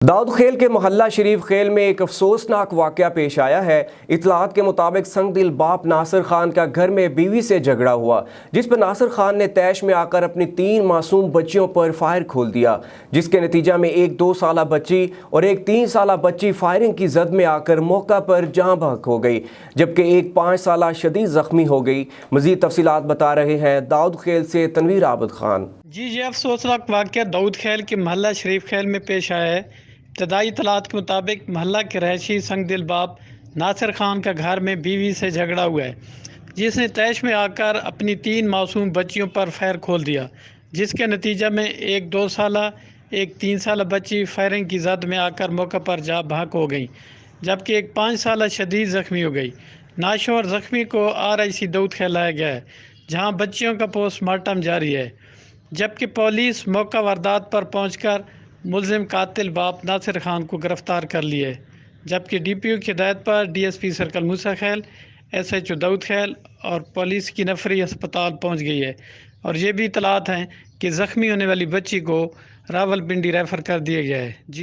दाऊद खेल के मोहल्ला शरीफ खेल में एक अफसोसनाक वाक़या पेश आया है। इतलात के मुताबिक संगदिल बाप नासिर खान का घर में बीवी से झगड़ा हुआ, जिस पर नासिर खान ने तैश में आकर अपनी 3 मासूम बच्चियों पर फायर खोल दिया, जिसके नतीजा में एक 2 साला बच्ची और एक 3 साला बच्ची फायरिंग की जद में आकर मौका पर जाँ बहक हो गई, जबकि एक 5 साला शदीद जख्मी हो गई। मजीद तफसीलात बता रहे हैं दाऊद खेल से तनवीर आबिद खान। जी, ये अफसोसनाक वाक़या दाऊद खेल के मोहल्ला शरीफ खेल में पेश आया है। इब्तदाई इतलात के मुताबिक मोहल्ला के रहायशी संगदिल बाप नासिर खान का घर में बीवी से झगड़ा हुआ है, जिसने तैश में आकर अपनी 3 मासूम बच्चियों पर फायर खोल दिया, जिसके नतीजा में एक 2 साला एक 3 साला बच्ची फायरिंग की जद में आकर मौका पर जा बहक हो गई, जबकि एक 5 साला शदीद ज़ख्मी हो गई। नाशोर ज़ख्मी को RIC दाऊद खेल लाया गया है, जहाँ बच्चियों का पोस्टमार्टम जारी है, जबकि पुलिस मौका वारदात पर पहुंचकर मुलजिम कातिल बाप नासिर खान को गिरफ्तार कर लिए, जबकि DPO की हिदायत पर DSP सर्कल मूसा खेल, SHO दाऊद खेल और पुलिस की नफरी अस्पताल पहुंच गई है। और ये भी इतलात हैं कि ज़ख्मी होने वाली बच्ची को रावलपिंडी रेफ़र कर दिया गया है। जी।